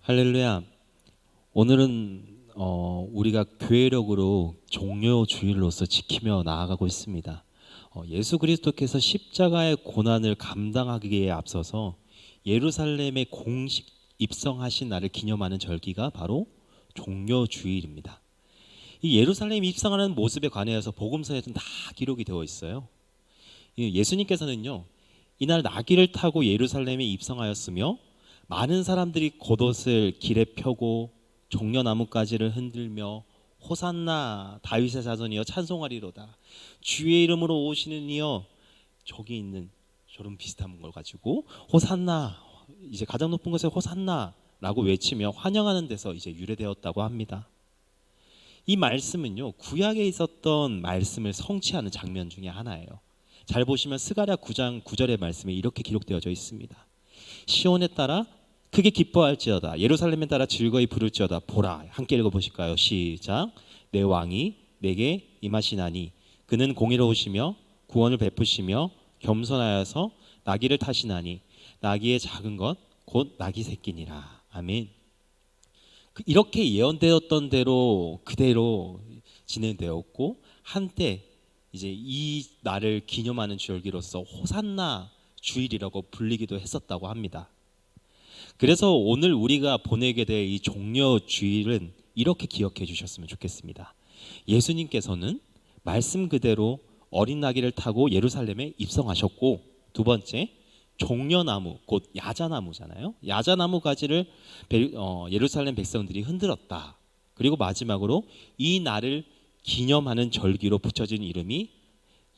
할렐루야. 오늘은 우리가 교회력으로 종료주일로서 지키며 나아가고 있습니다. 예수 그리스도께서 십자가의 고난을 감당하기에 앞서서 예루살렘에 공식 입성하신 날을 기념하는 절기가 바로 종료주일입니다. 이 예루살렘 입성하는 모습에 관해서 복음서에는 다 기록이 되어 있어요. 예수님께서는요, 이날 나귀를 타고 예루살렘에 입성하였으며 많은 사람들이 겉옷을 길에 펴고 종려나무가지를 흔들며 호산나 다윗의 자손이여 찬송하리로다, 주의 이름으로 오시는 이여, 저기 있는 저런 비슷한 걸 가지고 호산나, 이제 가장 높은 곳에 호산나라고 외치며 환영하는 데서 이제 유래되었다고 합니다. 이 말씀은요, 구약에 있었던 말씀을 성취하는 장면 중에 하나예요. 잘 보시면 스가랴 9장 9절의 말씀에 이렇게 기록되어져 있습니다. 시온에 따라 크게 기뻐할지어다, 예루살렘에 따라 즐거이 부를지어다. 보라, 함께 읽어보실까요? 시작. 내 왕이 내게 임하시나니 그는 공의로우시며 구원을 베푸시며 겸손하여서 나귀를 타시나니 나귀의 작은 것 곧 나귀 새끼니라. 아멘. 이렇게 예언되었던 대로 그대로 진행되었고, 한때 이제 이 날을 기념하는 절기로서 호산나 주일이라고 불리기도 했었다고 합니다. 그래서 오늘 우리가 보내게 될 이 종려 주일은 이렇게 기억해 주셨으면 좋겠습니다. 예수님께서는 말씀 그대로 어린 나귀를 타고 예루살렘에 입성하셨고, 두 번째, 종려나무, 곧 야자나무잖아요. 야자나무 가지를 예루살렘 백성들이 흔들었다. 그리고 마지막으로 이 날을 기념하는 절기로 붙여진 이름이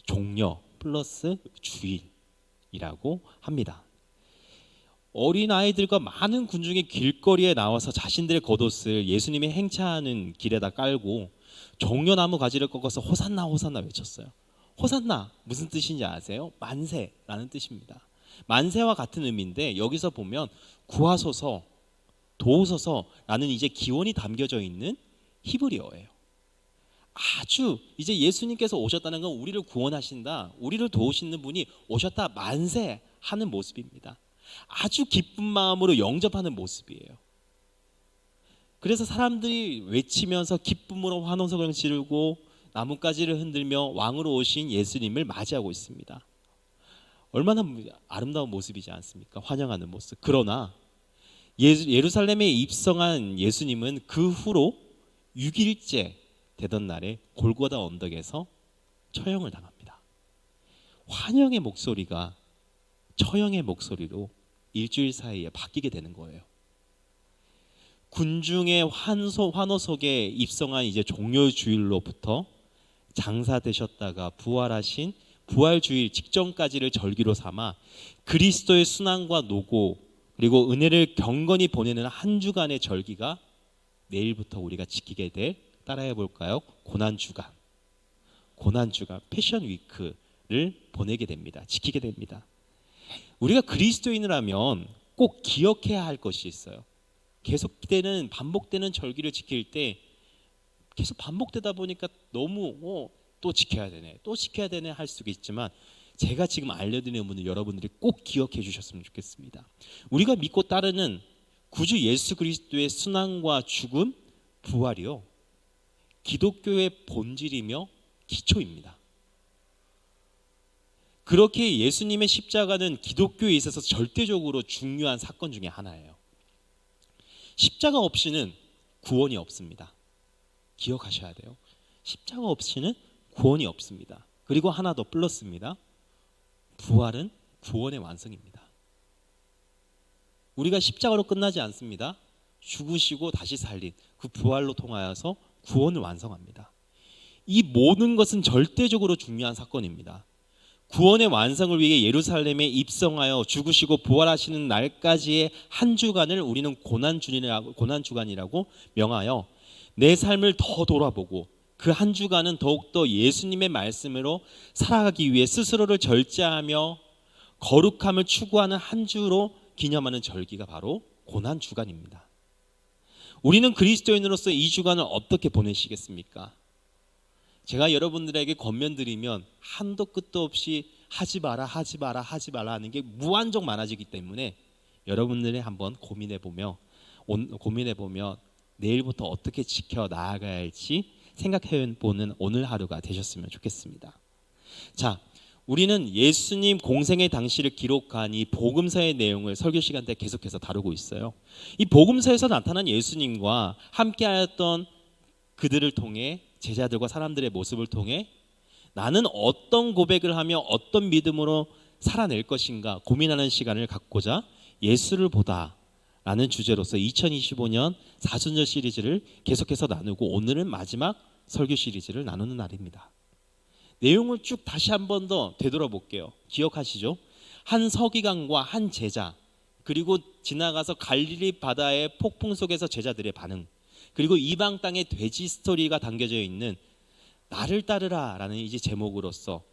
종려 플러스 주일이라고 합니다. 어린아이들과 많은 군중이 길거리에 나와서 자신들의 겉옷을 예수님이 행차하는 길에다 깔고 종려나무 가지를 꺾어서 호산나 호산나 외쳤어요. 호산나 무슨 뜻인지 아세요? 만세라는 뜻입니다. 만세와 같은 의미인데, 여기서 보면 구하소서, 도우소서라는 이제 기원이 담겨져 있는 히브리어예요. 아주 이제 예수님께서 오셨다는 건 우리를 구원하신다, 우리를 도우시는 분이 오셨다, 만세하는 모습입니다. 아주 기쁜 마음으로 영접하는 모습이에요. 그래서 사람들이 외치면서 기쁨으로 환호성을 지르고 나뭇가지를 흔들며 왕으로 오신 예수님을 맞이하고 있습니다. 얼마나 아름다운 모습이지 않습니까? 환영하는 모습. 그러나 예루살렘에 입성한 예수님은 그 후로 6일째 되던 날에 골고다 언덕에서 처형을 당합니다. 환영의 목소리가 처형의 목소리로 일주일 사이에 바뀌게 되는 거예요. 군중의 환호 속에 입성한 이제 종료주일로부터 장사되셨다가 부활하신 부활주일 직전까지를 절기로 삼아 그리스도의 순환과 노고, 그리고 은혜를 경건히 보내는 한 주간의 절기가 내일부터 우리가 지키게 될, 따라해 볼까요? 고난주간, 패션 위크를 보내게 됩니다. 지키게 됩니다. 우리가 그리스도인이라면 꼭 기억해야 할 것이 있어요. 계속되는 반복되는 절기를 지킬 때 계속 반복되다 보니까 너무 또 지켜야 되네 할 수가 있지만, 제가 지금 알려드리는 분들 여러분들이 꼭 기억해 주셨으면 좋겠습니다. 우리가 믿고 따르는 구주 예수 그리스도의 순환과 죽음, 부활이요, 기독교의 본질이며 기초입니다. 그렇게 예수님의 십자가는 기독교에 있어서 절대적으로 중요한 사건 중에 하나예요. 십자가 없이는 구원이 없습니다. 기억하셔야 돼요. 십자가 없이는 구원이 없습니다. 그리고 하나 더 플러스입니다. 부활은 구원의 완성입니다. 우리가 십자가로 끝나지 않습니다. 죽으시고 다시 살린 그 부활로 통하여서 구원을 완성합니다. 이 모든 것은 절대적으로 중요한 사건입니다. 구원의 완성을 위해 예루살렘에 입성하여 죽으시고 부활하시는 날까지의 한 주간을 우리는 고난주간이라고 명하여 내 삶을 더 돌아보고 그 한 주간은 더욱더 예수님의 말씀으로 살아가기 위해 스스로를 절제하며 거룩함을 추구하는 한 주로 기념하는 절기가 바로 고난주간입니다. 우리는 그리스도인으로서 이 주간을 어떻게 보내시겠습니까? 제가 여러분들에게 권면드리면 한도 끝도 없이 하지 마라 하는 게 무한정 많아지기 때문에 여러분들이 한번 고민해 보며 고민해 보며 내일부터 어떻게 지켜 나아가야 할지 생각해 보는 오늘 하루가 되셨으면 좋겠습니다. 자, 우리는 예수님 공생의 당시를 기록한 이 복음서의 내용을 설교 시간 때 계속해서 다루고 있어요. 이 복음서에서 나타난 예수님과 함께하였던 그들을 통해 제자들과 사람들의 모습을 통해 나는 어떤 고백을 하며 어떤 믿음으로 살아낼 것인가 고민하는 시간을 갖고자 예수를 보다 라는 주제로서 2025년 사순절 시리즈를 계속해서 나누고 오늘은 마지막 설교 시리즈를 나누는 날입니다. 내용을 쭉 다시 한 번 더 되돌아볼게요. 기억하시죠? 한 서기관과 한 제자, 그리고 지나가서 갈릴리 바다의 폭풍 속에서 제자들의 반응, 그리고 이방 땅의 돼지 스토리가 담겨져 있는 나를 따르라 라는 이제 제목으로서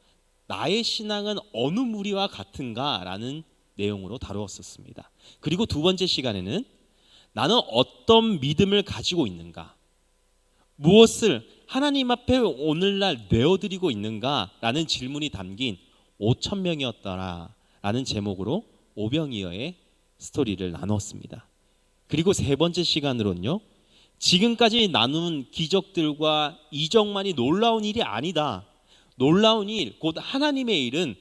나의 신앙은 어느 무리와 같은가 라는 내용으로 다루었었습니다. 그리고 두 번째 시간에는 나는 어떤 믿음을 가지고 있는가, 무엇을 하나님 앞에 오늘날 내어드리고 있는가 라는 질문이 담긴 5,000명이었더라 라는 제목으로 오병이어의 스토리를 나눴습니다. 그리고 세 번째 시간으로는요, 지금까지 나눈 기적들과 이적만이 놀라운 일이 아니다. 놀라운 일, 곧 하나님의 일은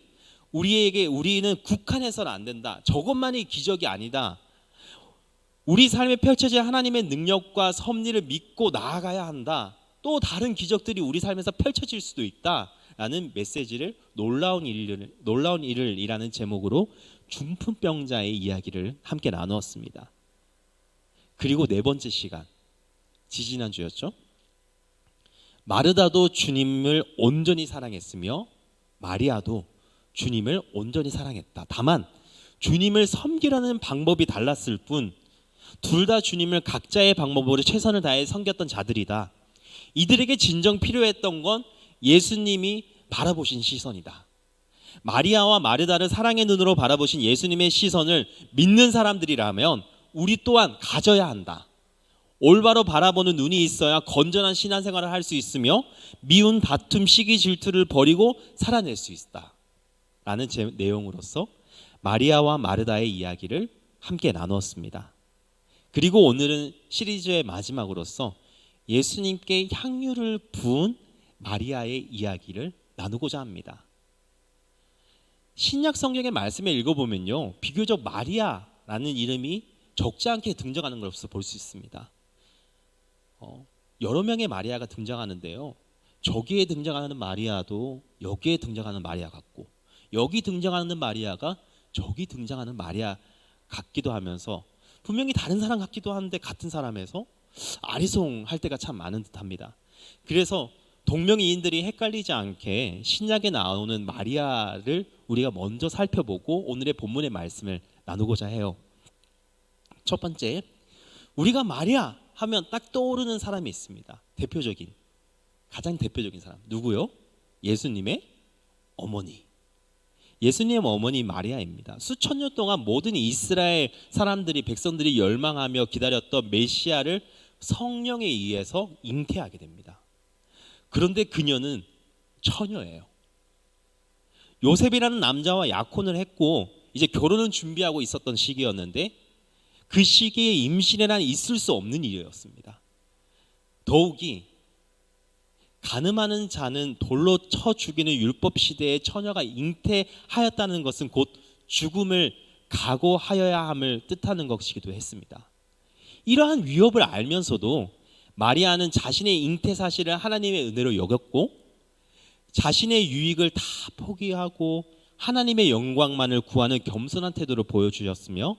우리는 국한해서는 안 된다. 저것만이 기적이 아니다. 우리 삶에 펼쳐질 하나님의 능력과 섭리를 믿고 나아가야 한다. 또 다른 기적들이 우리 삶에서 펼쳐질 수도 있다라는 메시지를 놀라운 일을이라는 제목으로 중풍병자의 이야기를 함께 나누었습니다. 그리고 네 번째 시간, 지지난주였죠. 마르다도 주님을 온전히 사랑했으며 마리아도 주님을 온전히 사랑했다. 다만 주님을 섬기려는 방법이 달랐을 뿐 둘 다 주님을 각자의 방법으로 최선을 다해 섬겼던 자들이다. 이들에게 진정 필요했던 건 예수님이 바라보신 시선이다. 마리아와 마르다를 사랑의 눈으로 바라보신 예수님의 시선을 믿는 사람들이라면 우리 또한 가져야 한다. 올바로 바라보는 눈이 있어야 건전한 신앙생활을 할 수 있으며 미운 다툼, 시기, 질투를 버리고 살아낼 수 있다 라는 내용으로서 마리아와 마르다의 이야기를 함께 나누었습니다. 그리고 오늘은 시리즈의 마지막으로서 예수님께 향유를 부은 마리아의 이야기를 나누고자 합니다. 신약 성경의 말씀을 읽어보면요, 비교적 마리아라는 이름이 적지 않게 등장하는 것을 볼 수 있습니다. 여러 명의 마리아가 등장하는데요, 저기에 등장하는 마리아도 여기에 등장하는 마리아 같고 여기 등장하는 마리아가 저기 등장하는 마리아 같기도 하면서 분명히 다른 사람 같기도 한데 같은 사람에서 아리송할 때가 참 많은 듯합니다. 그래서 동명이인들이 헷갈리지 않게 신약에 나오는 마리아를 우리가 먼저 살펴보고 오늘의 본문의 말씀을 나누고자 해요. 첫 번째, 우리가 마리아 하면 딱 떠오르는 사람이 있습니다. 가장 대표적인 사람 누구요? 예수님의 어머니. 예수님의 어머니 마리아입니다. 수천 년 동안 모든 이스라엘 사람들이, 백성들이 열망하며 기다렸던 메시아를 성령에 의해서 잉태하게 됩니다. 그런데 그녀는 처녀예요. 요셉이라는 남자와 약혼을 했고 이제 결혼을 준비하고 있었던 시기였는데 그 시기에 임신이란 있을 수 없는 일이었습니다. 더욱이 가늠하는 자는 돌로 쳐 죽이는 율법 시대에 처녀가 잉태하였다는 것은 곧 죽음을 각오하여야 함을 뜻하는 것이기도 했습니다. 이러한 위협을 알면서도 마리아는 자신의 잉태 사실을 하나님의 은혜로 여겼고 자신의 유익을 다 포기하고 하나님의 영광만을 구하는 겸손한 태도를 보여주셨으며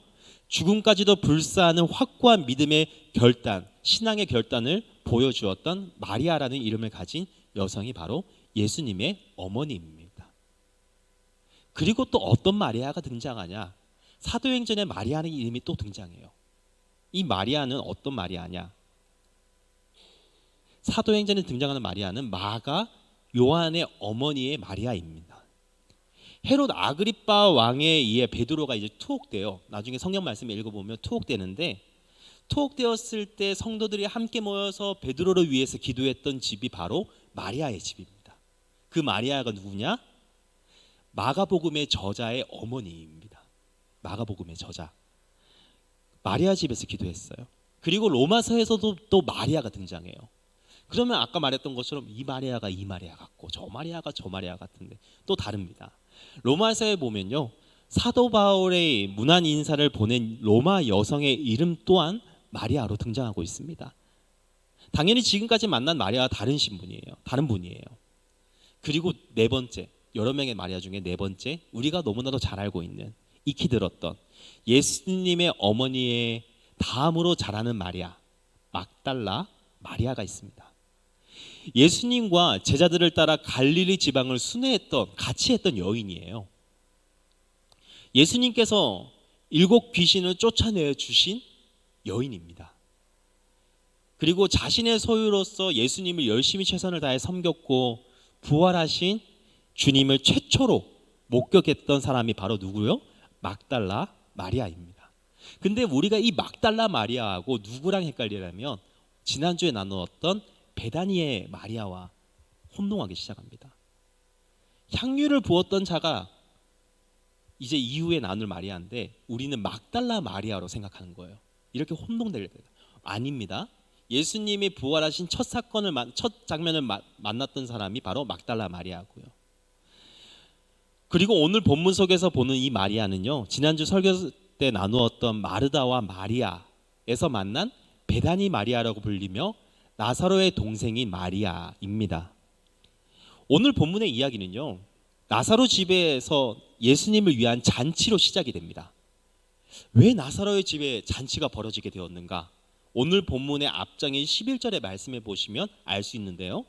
죽음까지도 불사하는 확고한 믿음의 결단, 신앙의 결단을 보여주었던 마리아라는 이름을 가진 여성이 바로 예수님의 어머니입니다. 그리고 또 어떤 마리아가 등장하냐? 사도행전에 마리아는 이름이 또 등장해요. 이 마리아는 어떤 마리아냐? 사도행전에 등장하는 마리아는 마가 요한의 어머니의 마리아입니다. 헤롯 아그리파 왕에 의해 베드로가 이제 투옥돼요. 나중에 성경 말씀을 읽어보면 투옥되는데, 투옥되었을 때 성도들이 함께 모여서 베드로를 위해서 기도했던 집이 바로 마리아의 집입니다. 그 마리아가 누구냐? 마가복음의 저자의 어머니입니다. 마가복음의 저자 마리아 집에서 기도했어요. 그리고 로마서에서도 또 마리아가 등장해요. 그러면 아까 말했던 것처럼 이 마리아가 이 마리아 같고 저 마리아가 저 마리아 같은데 또 다릅니다. 로마서에 보면요, 사도 바울의 문안 인사를 보낸 로마 여성의 이름 또한 마리아로 등장하고 있습니다. 당연히 지금까지 만난 마리아와 다른 신분이에요. 다른 분이에요. 그리고 네 번째, 여러 명의 마리아 중에 네 번째, 우리가 너무나도 잘 알고 있는, 익히 들었던 예수님의 어머니의 다음으로 자라는 마리아, 막달라 마리아가 있습니다. 예수님과 제자들을 따라 갈릴리 지방을 순회했던, 같이 했던 여인이에요. 예수님께서 7 귀신을 쫓아내 주신 여인입니다. 그리고 자신의 소유로서 예수님을 열심히 최선을 다해 섬겼고 부활하신 주님을 최초로 목격했던 사람이 바로 누구요? 막달라 마리아입니다. 근데 우리가 이 막달라 마리아하고 누구랑 헷갈리려면 지난주에 나누었던 베다니의 마리아와 혼동하기 시작합니다. 향유를 부었던 자가 이제 이후에 나눌 마리아인데 우리는 막달라 마리아로 생각하는 거예요. 이렇게 혼동될 때 아닙니다. 예수님이 부활하신 첫 사건을 첫 장면을 만났던 사람이 바로 막달라 마리아고요. 그리고 오늘 본문 속에서 보는 이 마리아는요, 지난주 설교 때 나누었던 마르다와 마리아에서 만난 베다니 마리아라고 불리며 나사로의 동생인 마리아입니다. 오늘 본문의 이야기는요, 나사로 집에서 예수님을 위한 잔치로 시작이 됩니다. 왜 나사로의 집에 잔치가 벌어지게 되었는가? 오늘 본문의 앞장인 11절의 말씀에 보시면 알 수 있는데요,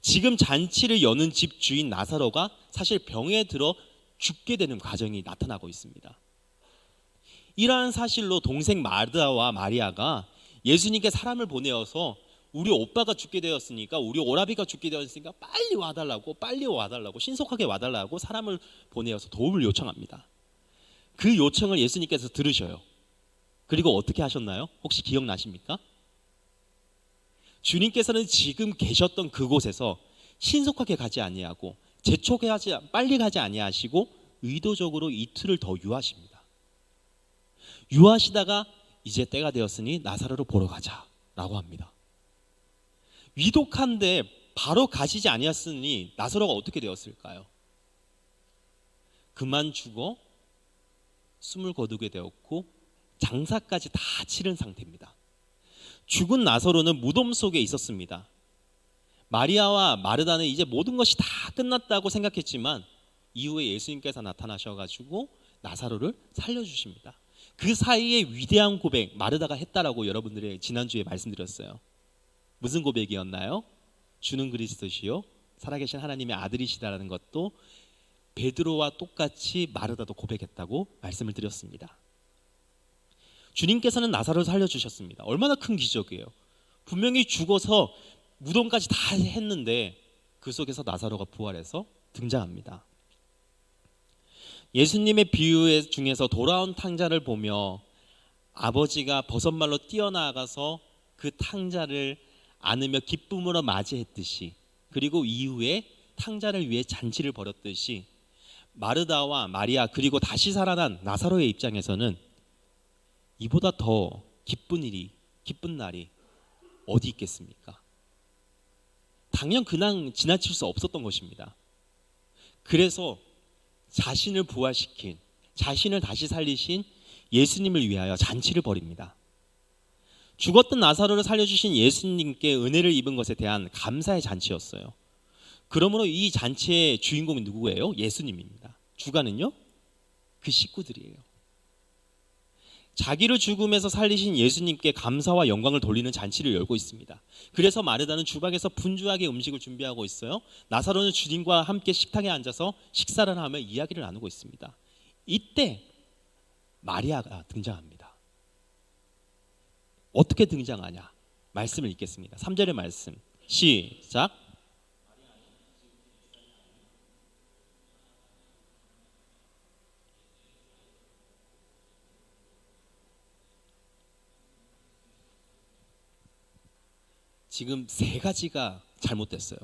지금 잔치를 여는 집 주인 나사로가 사실 병에 들어 죽게 되는 과정이 나타나고 있습니다. 이러한 사실로 동생 마르다와 마리아가 예수님께 사람을 보내어서 우리 오빠가 죽게 되었으니까, 우리 오라비가 죽게 되었으니까 빨리 와달라고 신속하게 와달라고 사람을 보내어서 도움을 요청합니다. 그 요청을 예수님께서 들으셔요. 그리고 어떻게 하셨나요? 혹시 기억나십니까? 주님께서는 지금 계셨던 그곳에서 신속하게 가지 아니하고 빨리 가지 아니하시고 의도적으로 이틀을 더 유하십니다. 유하시다가 이제 때가 되었으니 나사로를 보러 가자라고 합니다. 위독한데 바로 가시지 아니었으니 나사로가 어떻게 되었을까요? 그만 죽어 숨을 거두게 되었고 장사까지 다 치른 상태입니다. 죽은 나사로는 무덤 속에 있었습니다. 마리아와 마르다는 이제 모든 것이 다 끝났다고 생각했지만 이후에 예수님께서 나타나셔가지고 나사로를 살려주십니다. 그 사이에 위대한 고백 마르다가 했다라고 여러분들이 지난주에 말씀드렸어요. 무슨 고백이었나요? 주는 그리스도시요 살아계신 하나님의 아들이시다라는 것도 베드로와 똑같이 마르다도 고백했다고 말씀을 드렸습니다. 주님께서는 나사로를 살려주셨습니다. 얼마나 큰 기적이에요. 분명히 죽어서 무덤까지 다 했는데 그 속에서 나사로가 부활해서 등장합니다. 예수님의 비유 중에서 돌아온 탕자를 보며 아버지가 버선말로 뛰어나가서 그 탕자를 안으며 기쁨으로 맞이했듯이, 그리고 이후에 탕자를 위해 잔치를 벌였듯이 마르다와 마리아 그리고 다시 살아난 나사로의 입장에서는 이보다 더 기쁜 날이 어디 있겠습니까? 당연 그냥 지나칠 수 없었던 것입니다. 그래서 자신을 부활시킨, 자신을 다시 살리신 예수님을 위하여 잔치를 벌입니다. 죽었던 나사로를 살려주신 예수님께 은혜를 입은 것에 대한 감사의 잔치였어요. 그러므로 이 잔치의 주인공이 누구예요? 예수님입니다. 주관은요? 그 식구들이에요. 자기를 죽음에서 살리신 예수님께 감사와 영광을 돌리는 잔치를 열고 있습니다. 그래서 마르다는 주방에서 분주하게 음식을 준비하고 있어요. 나사로는 주님과 함께 식탁에 앉아서 식사를 하며 이야기를 나누고 있습니다. 이때 마리아가 등장합니다. 어떻게 등장하냐? 말씀을 읽겠습니다. 3절의 말씀 시작. 지금 세 가지가 잘못됐어요.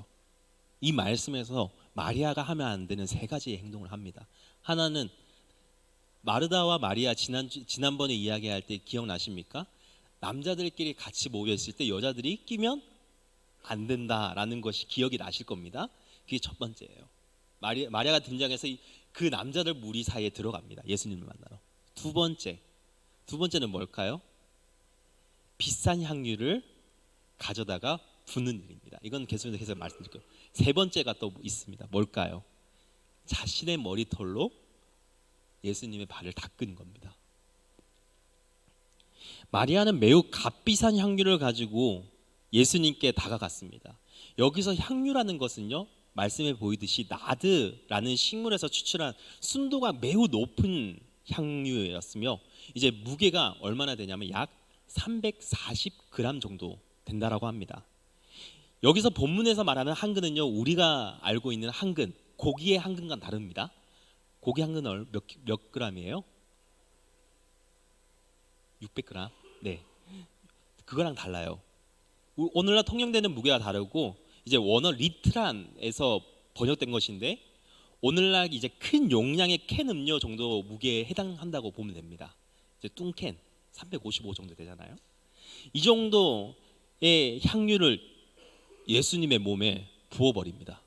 이 말씀에서 마리아가 하면 안 되는 세 가지의 행동을 합니다. 하나는 마르다와 마리아 지난번에 이야기할 때 기억나십니까? 남자들끼리 같이 모여 있을 때 여자들이 끼면 안 된다라는 것이 기억이 나실 겁니다. 그게 첫 번째예요. 마리아가 등장해서 그 남자들 무리 사이에 들어갑니다. 예수님을 만나러. 두 번째는 뭘까요? 비싼 향유를 가져다가 붓는 일입니다. 이건 계속해서 말씀드릴게요. 세 번째가 또 있습니다. 뭘까요? 자신의 머리털로 예수님의 발을 닦은 겁니다. 마리아는 매우 값비싼 향유를 가지고 예수님께 다가갔습니다. 여기서 향유라는 것은요, 말씀에 보이듯이 나드라는 식물에서 추출한 순도가 매우 높은 향유였으며, 이제 무게가 얼마나 되냐면 약 340g 정도 된다라고 합니다. 여기서 본문에서 말하는 한근은요, 우리가 알고 있는 한근, 고기의 한근과는 다릅니다. 고기 한근은 몇 g이에요? 600g. 네, 그거랑 달라요. 오늘날 통용되는 무게가 다르고, 이제 원어 리트란에서 번역된 것인데, 오늘날 이제 큰 용량의 캔 음료 정도 무게에 해당한다고 보면 됩니다. 이제 뚱캔 355 정도 되잖아요. 이 정도의 향유를 예수님의 몸에 부어버립니다.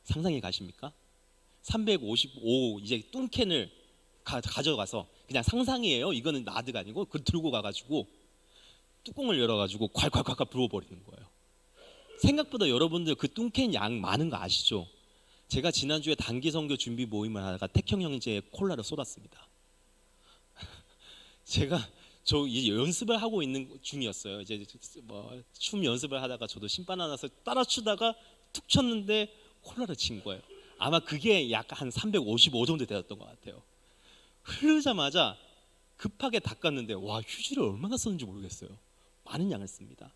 상상이 가십니까? 355 이제 뚱캔을 가져가서, 그냥 상상이에요. 이거는 나드가 아니고 그걸 들고 가가지고 뚜껑을 열어가지고 콸콸콸콸 부어버리는 거예요. 생각보다 여러분들 그 뚱캔 양 많은 거 아시죠? 제가 지난주에 단기 선교 준비 모임을 하다가 택형 형제의 콜라를 쏟았습니다. 저 이제 연습을 하고 있는 중이었어요. 이제 춤 연습을 하다가 저도 신발 하나서 따라 추다가 툭 쳤는데 콜라를 친 거예요. 아마 그게 약 한 355 정도 되었던 것 같아요. 흐르자마자 급하게 닦았는데, 와, 휴지를 얼마나 썼는지 모르겠어요. 많은 양을 씁니다.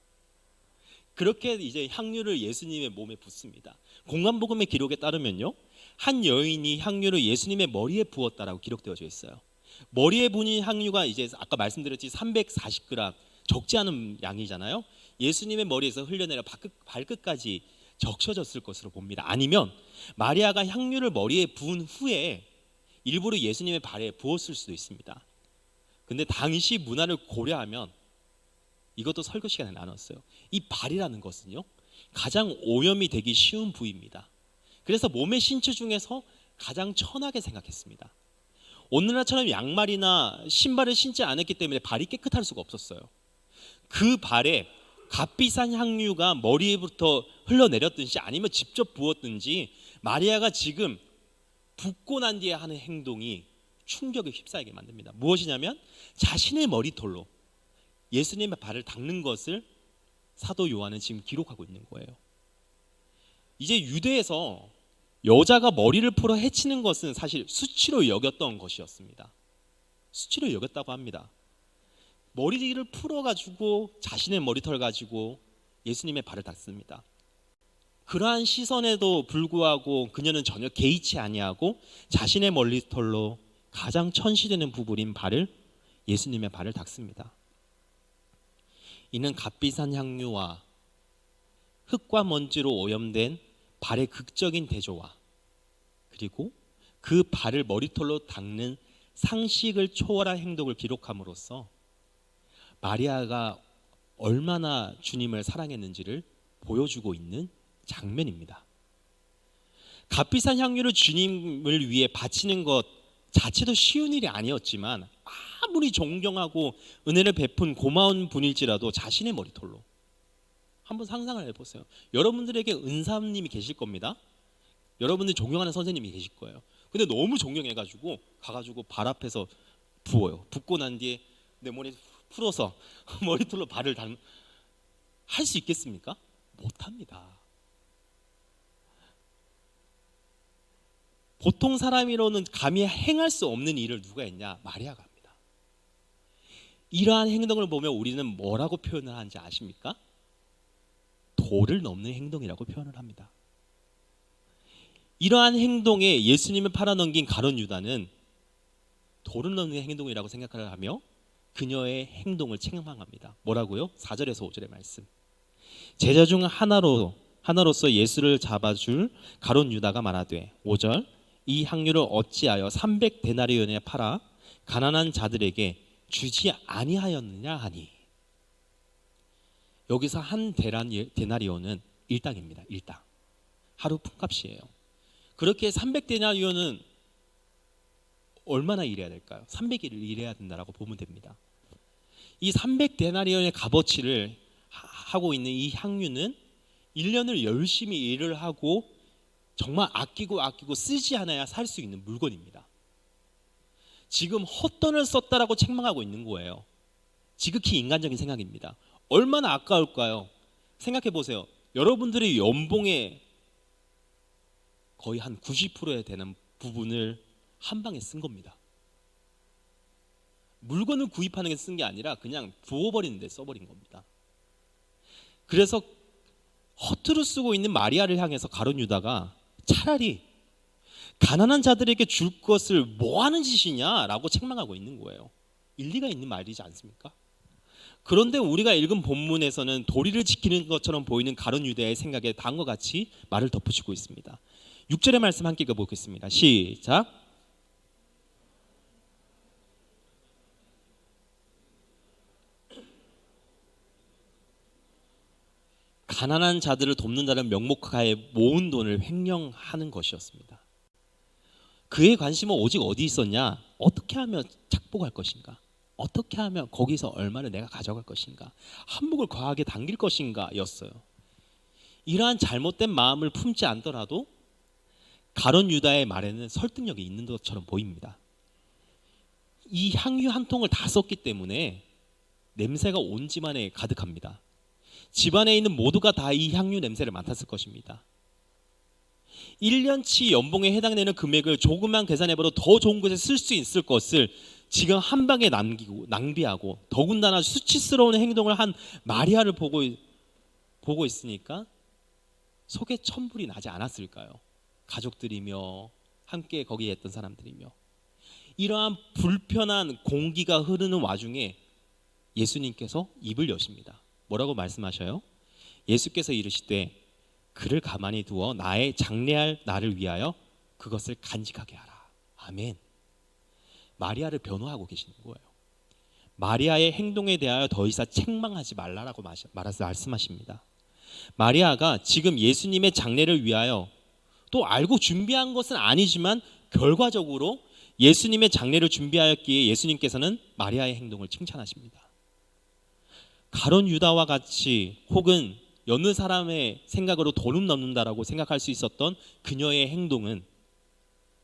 그렇게 이제 향유를 예수님의 몸에 붓습니다. 공관복음의 기록에 따르면요, 한 여인이 향유를 예수님의 머리에 부었다라고 기록되어져 있어요. 머리에 부은 향유가 이제 아까 말씀드렸지 340g, 적지 않은 양이잖아요. 예수님의 머리에서 흘려내려 발끝까지 적셔졌을 것으로 봅니다. 아니면 마리아가 향유를 머리에 부은 후에 일부러 예수님의 발에 부었을 수도 있습니다. 근데 당시 문화를 고려하면, 이것도 설교 시간에 나눴어요, 이 발이라는 것은요, 가장 오염이 되기 쉬운 부위입니다. 그래서 몸의 신체 중에서 가장 천하게 생각했습니다. 오늘날처럼 양말이나 신발을 신지 않았기 때문에 발이 깨끗할 수가 없었어요. 그 발에 값비싼 향유가 머리에부터 흘러내렸든지 아니면 직접 부었든지, 마리아가 지금 붓고 난 뒤에 하는 행동이 충격에 휩싸이게 만듭니다. 무엇이냐면 자신의 머리털로 예수님의 발을 닦는 것을 사도 요한은 지금 기록하고 있는 거예요. 이제 유대에서 여자가 머리를 풀어 해치는 것은 사실 수치로 여겼던 것이었습니다. 수치로 여겼다고 합니다. 머리를 풀어가지고 자신의 머리털 가지고 예수님의 발을 닦습니다. 그러한 시선에도 불구하고 그녀는 전혀 개의치 아니하고 자신의 머리털로 가장 천시되는 부분인 발을, 예수님의 발을 닦습니다. 이는 값비싼 향유와 흙과 먼지로 오염된 발의 극적인 대조와, 그리고 그 발을 머리털로 닦는 상식을 초월한 행동을 기록함으로써 마리아가 얼마나 주님을 사랑했는지를 보여주고 있는 장면입니다. 값비싼 향유를 주님을 위해 바치는 것 자체도 쉬운 일이 아니었지만, 아무리 존경하고 은혜를 베푼 고마운 분일지라도 자신의 머리털로, 한번 상상을 해보세요. 여러분들에게 은사님이 계실 겁니다. 여러분들 존경하는 선생님이 계실 거예요. 근데 너무 존경해가지고 가가지고 발 앞에서 부어요. 붓고 난 뒤에 내 머리 풀어서 머리털로 발을 할 수 있겠습니까? 못합니다. 보통 사람이로는 감히 행할 수 없는 일을 누가 했냐? 마리아가 합니다. 이러한 행동을 보면 우리는 뭐라고 표현을 하는지 아십니까? 도를 넘는 행동이라고 표현을 합니다. 이러한 행동에 예수님을 팔아넘긴 가룟 유다는 도를 넘는 행동이라고 생각을 하며 그녀의 행동을 책망합니다. 뭐라고요? 4절에서 5절의 말씀. 제자 중 하나로서 예수를 잡아줄 가룟 유다가 말하되, 5절, 이 향유를 어찌하여 300데나리온에 팔아 가난한 자들에게 주지 아니하였느냐 하니. 여기서 한 데나리온은 일당입니다. 일당. 하루 품값이에요. 그렇게 300데나리온은 얼마나 일해야 될까요? 300일을 일해야 된다라고 보면 됩니다. 이 300데나리온의 값어치를 하고 있는 이 향유는 1년을 열심히 일을 하고 정말 아끼고 쓰지 않아야 살 수 있는 물건입니다. 지금 헛돈을 썼다라고 책망하고 있는 거예요. 지극히 인간적인 생각입니다. 얼마나 아까울까요? 생각해 보세요. 여러분들의 연봉의 거의 한 90%에 되는 부분을 한 방에 쓴 겁니다. 물건을 구입하는 게 쓴 게 아니라 그냥 부어버리는 데 써버린 겁니다. 그래서 허투루 쓰고 있는 마리아를 향해서 가룟 유다가 차라리 가난한 자들에게 줄 것을 뭐 하는 짓이냐라고 책망하고 있는 거예요. 일리가 있는 말이지 않습니까? 그런데 우리가 읽은 본문에서는 도리를 지키는 것처럼 보이는 가룟 유다의 생각에 다음과 같이 말을 덧붙이고 있습니다. 6절의 말씀 함께 읽어보겠습니다. 시작. 가난한 자들을 돕는다는 명목하에 모은 돈을 횡령하는 것이었습니다. 그의 관심은 오직 어디 있었냐? 어떻게 하면 착복할 것인가? 어떻게 하면 거기서 얼마를 내가 가져갈 것인가? 한몫을 과하게 당길 것인가? 였어요. 이러한 잘못된 마음을 품지 않더라도 가룟 유다의 말에는 설득력이 있는 것처럼 보입니다. 이 향유 한 통을 다 썼기 때문에 냄새가 온 집안에 가득합니다. 집안에 있는 모두가 다 이 향유 냄새를 맡았을 것입니다. 1년치 연봉에 해당되는 금액을 조금만 계산해봐도 더 좋은 곳에 쓸 수 있을 것을 지금 한 방에 낭비하고 더군다나 수치스러운 행동을 한 마리아를 보고 있으니까 속에 천불이 나지 않았을까요? 가족들이며 함께 거기에 있던 사람들이며. 이러한 불편한 공기가 흐르는 와중에 예수님께서 입을 여십니다. 뭐라고 말씀하셔요? 예수께서 이르시되 그를 가만히 두어 나의 장래할 나를 위하여 그것을 간직하게 하라. 아멘. 마리아를 변호하고 계시는 거예요. 마리아의 행동에 대하여 더 이상 책망하지 말라라고 말씀하십니다. 마리아가 지금 예수님의 장례를 위하여 또 알고 준비한 것은 아니지만 결과적으로 예수님의 장례를 준비하였기에 예수님께서는 마리아의 행동을 칭찬하십니다. 가룟 유다와 같이 혹은 여느 사람의 생각으로 돈을 넣는다라고 생각할 수 있었던 그녀의 행동은,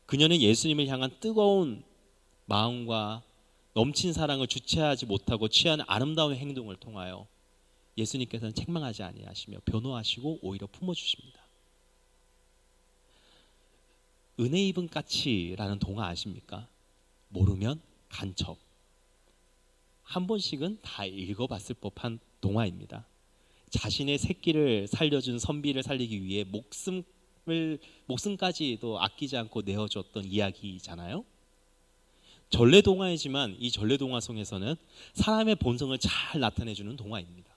그녀는 예수님을 향한 뜨거운 마음과 넘친 사랑을 주체하지 못하고 취한 아름다운 행동을 통하여 예수님께서는 책망하지 아니하시며 변호하시고 오히려 품어주십니다. 은혜 입은 까치라는 동화 아십니까? 모르면 간첩. 한 번씩은 다 읽어봤을 법한 동화입니다. 자신의 새끼를 살려준 선비를 살리기 위해 목숨까지도 아끼지 않고 내어줬던 이야기잖아요. 전래동화이지만 이 전래동화 속에서는 사람의 본성을 잘 나타내주는 동화입니다.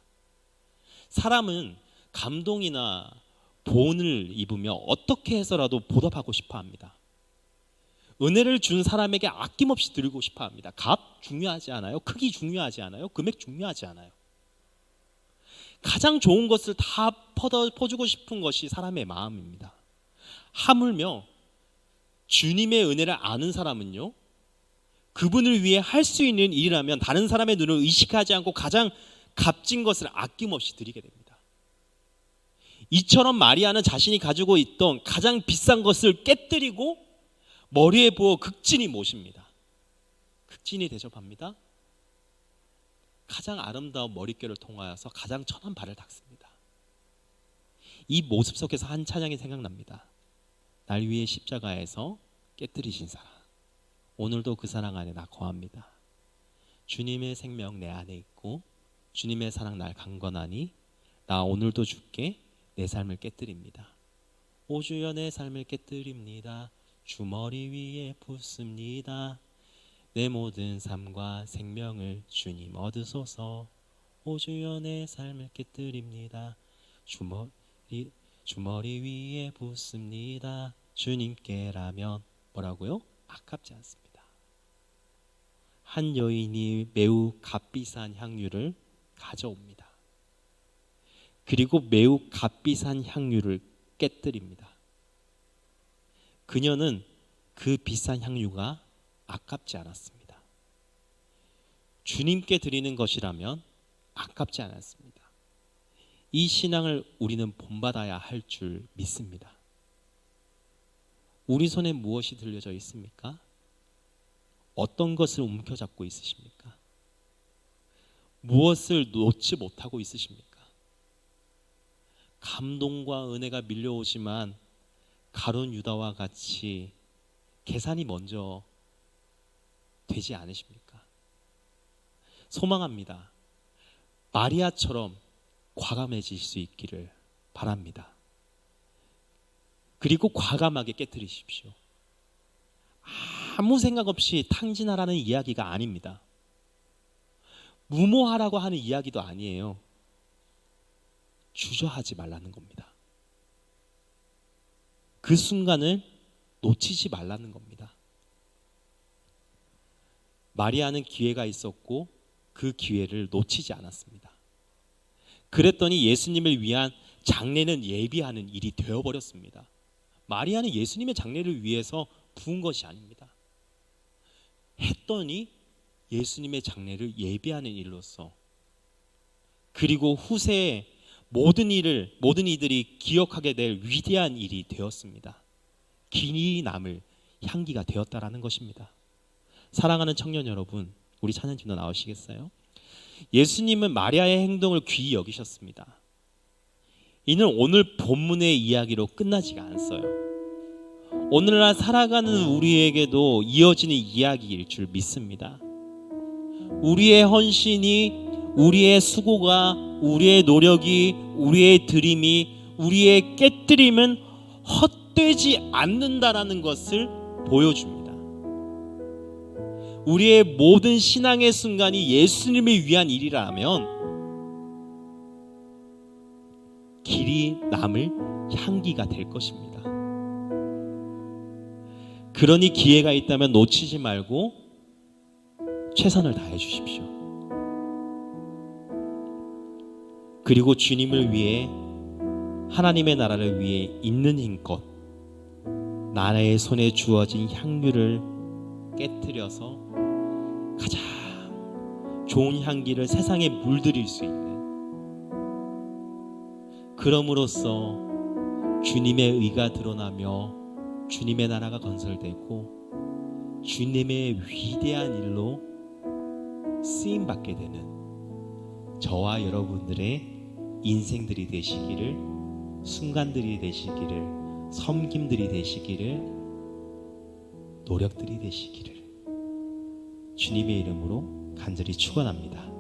사람은 감동이나 보온을 입으며 어떻게 해서라도 보답하고 싶어 합니다. 은혜를 준 사람에게 아낌없이 드리고 싶어 합니다. 값 중요하지 않아요. 크기 중요하지 않아요. 금액 중요하지 않아요. 가장 좋은 것을 다 퍼주고 싶은 것이 사람의 마음입니다. 하물며 주님의 은혜를 아는 사람은요, 그분을 위해 할 수 있는 일이라면 다른 사람의 눈을 의식하지 않고 가장 값진 것을 아낌없이 드리게 됩니다. 이처럼 마리아는 자신이 가지고 있던 가장 비싼 것을 깨뜨리고 머리에 부어 극진히 모십니다. 극진히 대접합니다. 가장 아름다운 머릿결을 통하여서 가장 천한 발을 닦습니다. 이 모습 속에서 한 찬양이 생각납니다. 날 위해 십자가에서 깨뜨리신 사랑, 오늘도 그 사랑 안에 나 거합니다. 주님의 생명 내 안에 있고 주님의 사랑 날 강건하니 나 오늘도 주께 내 삶을 깨뜨립니다. 오 주여 내 삶을 깨뜨립니다. 주머리 위에 붓습니다. 내 모든 삶과 생명을 주님 얻으소서. 오 주여 내 삶을 깨뜨립니다. 주머리 위에 붓습니다. 주님께라면 뭐라고요? 아깝지 않습니다. 한 여인이 매우 값비싼 향유를 가져옵니다. 그리고 매우 값비싼 향유를 깨뜨립니다. 그녀는 그 비싼 향유가 아깝지 않았습니다. 주님께 드리는 것이라면 아깝지 않았습니다. 이 신앙을 우리는 본받아야 할 줄 믿습니다. 우리 손에 무엇이 들려져 있습니까? 어떤 것을 움켜잡고 있으십니까? 무엇을 놓지 못하고 있으십니까? 감동과 은혜가 밀려오지만 가룟 유다와 같이 계산이 먼저 되지 않으십니까? 소망합니다. 마리아처럼 과감해질 수 있기를 바랍니다. 그리고 과감하게 깨뜨리십시오. 아무 생각 없이 탕진하라는 이야기가 아닙니다. 무모하라고 하는 이야기도 아니에요. 주저하지 말라는 겁니다. 그 순간을 놓치지 말라는 겁니다. 마리아는 기회가 있었고 그 기회를 놓치지 않았습니다. 그랬더니 예수님을 위한 장례는 예비하는 일이 되어버렸습니다. 마리아는 예수님의 장례를 위해서 부은 것이 아닙니다. 했더니 예수님의 장례를 예비하는 일로서, 그리고 후세에 모든 이들이 기억하게 될 위대한 일이 되었습니다. 길이 남을 향기가 되었다라는 것입니다. 사랑하는 청년 여러분, 우리 찬양팀도 나오시겠어요? 예수님은 마리아의 행동을 귀히 여기셨습니다. 이는 오늘 본문의 이야기로 끝나지가 않았어요. 오늘날 살아가는 우리에게도 이어지는 이야기일 줄 믿습니다. 우리의 헌신이, 우리의 수고가, 우리의 노력이, 우리의 드림이, 우리의 깨뜨림은 헛되지 않는다라는 것을 보여줍니다. 우리의 모든 신앙의 순간이 예수님을 위한 일이라면 길이 남을 향기가 될 것입니다. 그러니 기회가 있다면 놓치지 말고 최선을 다해 주십시오. 그리고 주님을 위해, 하나님의 나라를 위해 있는 힘껏 나의 손에 주어진 향유를 깨뜨려서 가장 좋은 향기를 세상에 물들일 수 있는, 그럼으로써 주님의 의가 드러나며 주님의 나라가 건설되고 주님의 위대한 일로 쓰임받게 되는 저와 여러분들의 인생들이 되시기를, 순간들이 되시기를, 섬김들이 되시기를, 노력들이 되시기를 주님의 이름으로 간절히 축원합니다.